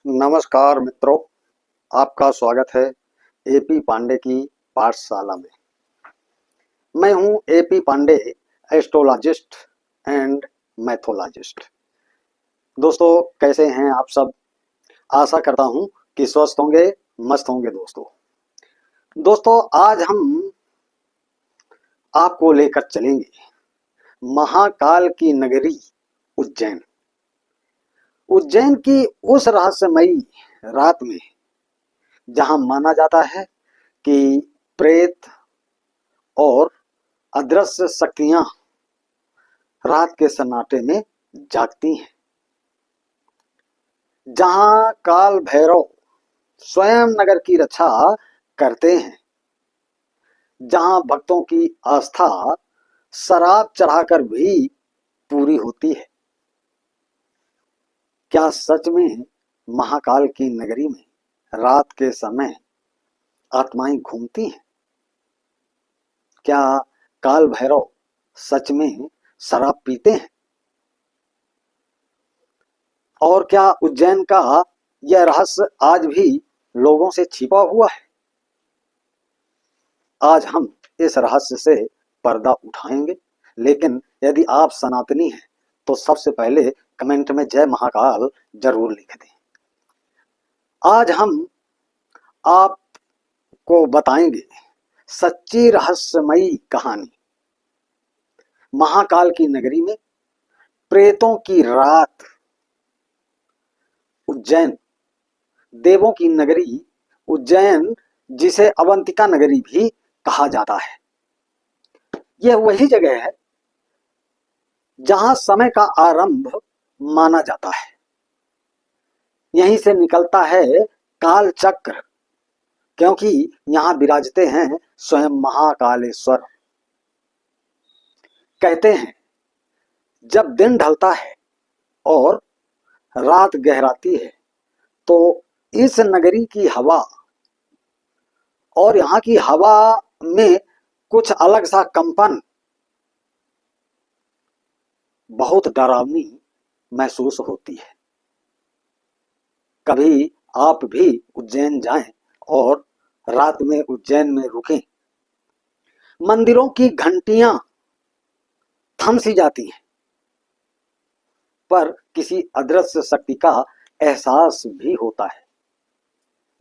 नमस्कार मित्रों, आपका स्वागत है एपी पांडे की पाठशाला में। मैं हूं एपी पांडे, एस्ट्रोलॉजिस्ट एंड मैथोलॉजिस्ट। दोस्तों, कैसे हैं आप सब? आशा करता हूं कि स्वस्थ होंगे, मस्त होंगे। दोस्तों, आज हम आपको लेकर चलेंगे महाकाल की नगरी उज्जैन। उज्जैन की उस रहस्यमयी रात में जहां माना जाता है कि प्रेत और अदृश्य शक्तियां रात के सन्नाटे में जागती हैं, जहां काल भैरव स्वयं नगर की रक्षा करते हैं, जहां भक्तों की आस्था शराब चढ़ाकर भी पूरी होती है। क्या सच में महाकाल की नगरी में रात के समय आत्माएं घूमती हैं? क्या काल भैरव सच में शराब पीते हैं? और क्या उज्जैन का यह रहस्य आज भी लोगों से छिपा हुआ है? आज हम इस रहस्य से पर्दा उठाएंगे। लेकिन यदि आप सनातनी हैं तो सबसे पहले कमेंट में जय महाकाल जरूर लिख दें। आज हम आपको बताएंगे सच्ची रहस्यमयी कहानी महाकाल की नगरी में प्रेतों की रात। उज्जैन देवों की नगरी उज्जैन, जिसे अवंतिका नगरी भी कहा जाता है, यह वही जगह है जहां समय का आरंभ माना जाता है। यहीं से निकलता है काल चक्र, क्योंकि यहां विराजते हैं स्वयं महाकालेश्वर। कहते हैं जब दिन ढलता है और रात गहराती है तो इस नगरी की हवा और यहाँ की हवा में कुछ अलग सा कंपन बहुत डरावनी महसूस होती है। कभी आप भी उज्जैन जाएं और रात में उज्जैन में रुकें। मंदिरों की घंटियां थम सी जाती हैं, पर किसी अदृश्य शक्ति का एहसास भी होता है।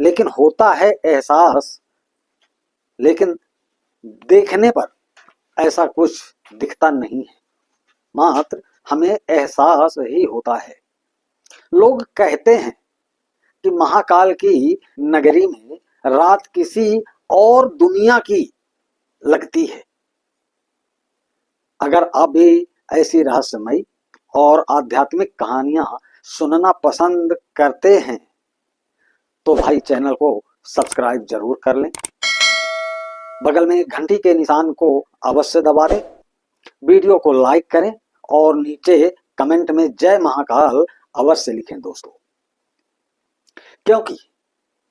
लेकिन होता है एहसास, लेकिन देखने पर ऐसा कुछ दिखता नहीं है, मात्र हमें एहसास ही होता है। लोग कहते हैं कि महाकाल की नगरी में रात किसी और दुनिया की लगती है। अगर आप भी ऐसी रहस्यमयी और आध्यात्मिक कहानियां सुनना पसंद करते हैं तो भाई चैनल को सब्सक्राइब जरूर कर लें, बगल में घंटी के निशान को अवश्य दबा दें, वीडियो को लाइक करें और नीचे कमेंट में जय महाकाल अवश्य लिखें दोस्तों, क्योंकि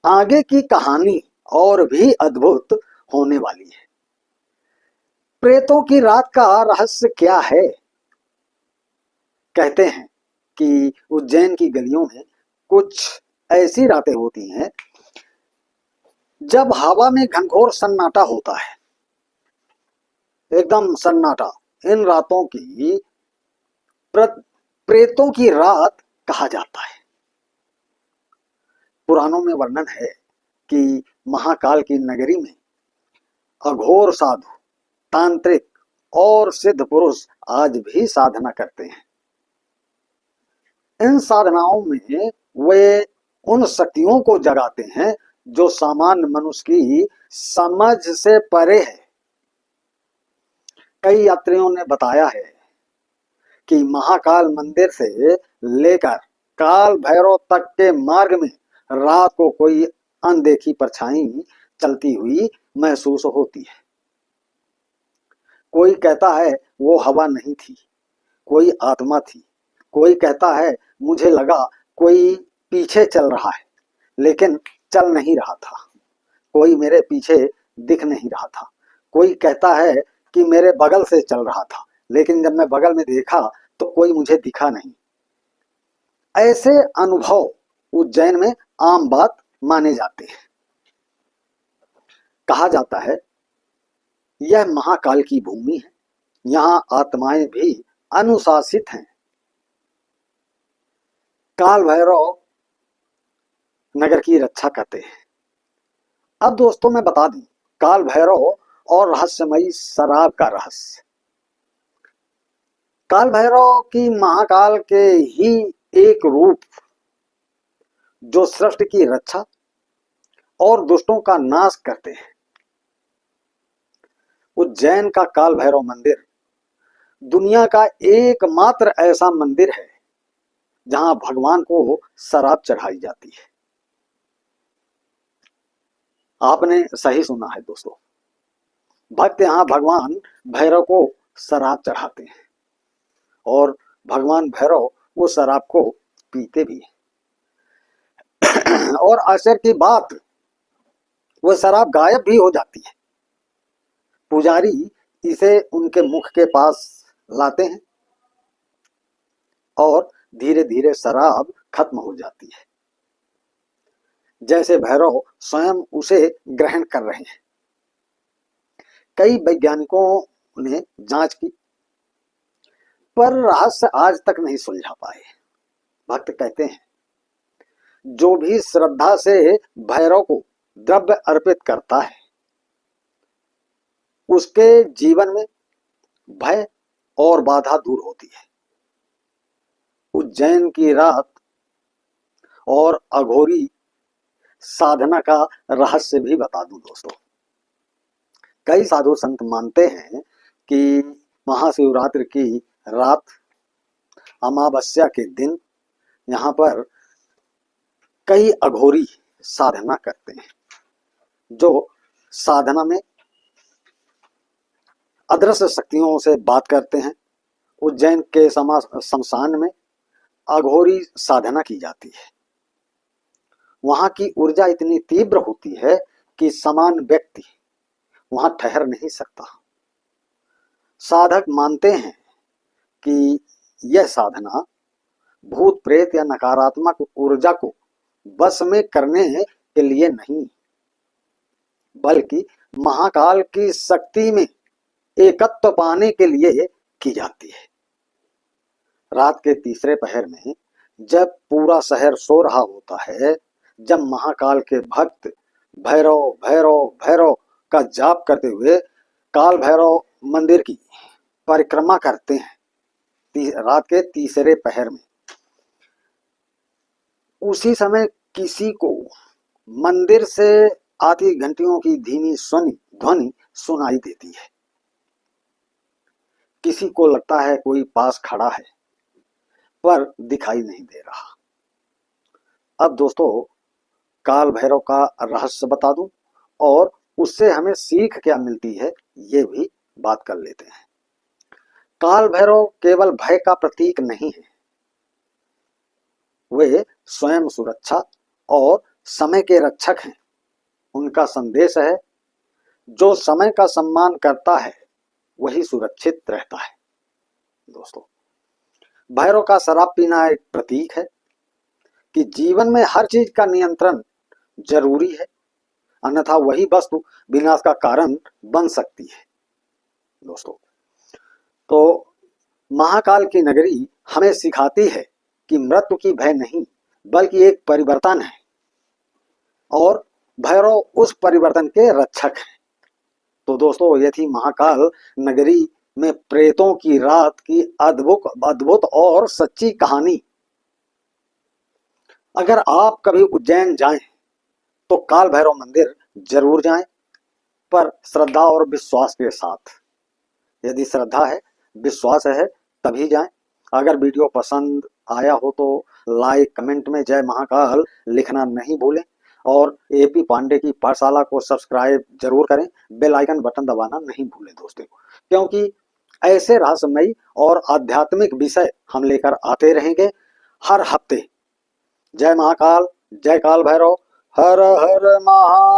आगे की कहानी और भी अद्भुत होने वाली है। प्रेतों की रात का रहस्य क्या है? कहते हैं कि उज्जैन की गलियों में कुछ ऐसी रातें होती हैं जब हवा में घनघोर सन्नाटा होता है, एकदम सन्नाटा। इन रातों की प्रेतों की रात कहा जाता है। पुराणों में वर्णन है कि महाकाल की नगरी में अघोर साधु, तांत्रिक और सिद्ध पुरुष आज भी साधना करते हैं। इन साधनाओं में वे उन शक्तियों को जगाते हैं जो सामान्य मनुष्य की समझ से परे है। कई यात्रियों ने बताया है कि महाकाल मंदिर से लेकर काल भैरव तक के मार्ग में रात को कोई अनदेखी परछाई चलती हुई महसूस होती है। कोई कहता है वो हवा नहीं थी, कोई आत्मा थी। कोई कहता है मुझे लगा कोई पीछे चल रहा है, लेकिन चल नहीं रहा था। कोई मेरे पीछे दिख नहीं रहा था। कोई कहता है कि मेरे बगल से चल रहा था, लेकिन जब मैं बगल में देखा तो कोई मुझे दिखा नहीं। ऐसे अनुभव उज्जैन में आम बात माने जाते हैं। कहा जाता है यह महाकाल की भूमि है, यहाँ आत्माएं भी अनुशासित हैं। काल भैरव नगर की रक्षा करते हैं। अब दोस्तों मैं बता दूं काल भैरव और रहस्यमयी शराब का रहस्य। काल भैरव की महाकाल के ही एक रूप जो सृष्टि की रक्षा और दुष्टों का नाश करते हैं। उज्जैन का काल भैरव मंदिर दुनिया का एकमात्र ऐसा मंदिर है जहां भगवान को शराब चढ़ाई जाती है। आपने सही सुना है दोस्तों, भक्त यहां भगवान भैरव को शराब चढ़ाते हैं और भगवान भैरव वो शराब को पीते भी हैं। और आश्चर्य की बात, वो शराब गायब भी हो जाती है। पुजारी इसे उनके मुख के पास लाते हैं और धीरे धीरे शराब खत्म हो जाती है, जैसे भैरव स्वयं उसे ग्रहण कर रहे हैं। कई वैज्ञानिकों ने जांच की पर रहस्य आज तक नहीं सुलझा पाए। भक्त कहते हैं जो भी श्रद्धा से भैरव को द्रव्य अर्पित करता है उसके जीवन में भय और बाधा दूर होती है। उज्जैन की रात और अघोरी साधना का रहस्य भी बता दूं दोस्तों। कई साधु संत मानते हैं कि महाशिवरात्रि की रात, अमावस्या के दिन यहाँ पर कई अघोरी साधना करते हैं, जो साधना में अदृश्य शक्तियों से बात करते हैं। उज्जैन के शमशान में अघोरी साधना की जाती है। वहां की ऊर्जा इतनी तीव्र होती है कि समान व्यक्ति वहां ठहर नहीं सकता। साधक मानते हैं कि यह साधना भूत प्रेत या नकारात्मक ऊर्जा को बस में करने के लिए नहीं, बल्कि महाकाल की शक्ति में एकत्व पाने के लिए की जाती है। रात के तीसरे पहर में जब पूरा शहर सो रहा होता है, जब महाकाल के भक्त भैरव भैरव भैरव का जाप करते हुए काल भैरव मंदिर की परिक्रमा करते हैं रात के तीसरे पहर में, उसी समय किसी को मंदिर से आती घंटियों की धीमी ध्वनि सुनाई देती है। किसी को लगता है कोई पास खड़ा है पर दिखाई नहीं दे रहा। अब दोस्तों काल भैरव का रहस्य बता दूं और उससे हमें सीख क्या मिलती है ये भी बात कर लेते हैं। काल भैरव केवल भय का प्रतीक नहीं है, वे स्वयं सुरक्षा और समय के रक्षक हैं। उनका संदेश है जो समय का सम्मान करता है वही सुरक्षित रहता है। दोस्तों भैरव का शराब पीना एक प्रतीक है कि जीवन में हर चीज का नियंत्रण जरूरी है, अन्यथा वही वस्तु विनाश का कारण बन सकती है। दोस्तों तो महाकाल की नगरी हमें सिखाती है कि मृत्यु की भय नहीं बल्कि एक परिवर्तन है और भैरव उस परिवर्तन के रक्षक हैं। तो दोस्तों ये थी महाकाल नगरी में प्रेतों की रात की अद्भुत और सच्ची कहानी। अगर आप कभी उज्जैन जाएं तो काल भैरव मंदिर जरूर जाएं, पर श्रद्धा और विश्वास के साथ। यदि श्रद्धा है, विश्वास है तभी जाएं। अगर वीडियो पसंद आया हो तो लाइक कमेंट में जय महाकाल लिखना नहीं भूलें और एपी पांडे की पाठशाला को सब्सक्राइब जरूर करें। बेल आइकन बटन दबाना नहीं भूलें दोस्तों, क्योंकि ऐसे रहस्यमयी और आध्यात्मिक विषय हम लेकर आते रहेंगे हर हफ्ते। जय महाकाल, जय काल भैरव, हर हर महा।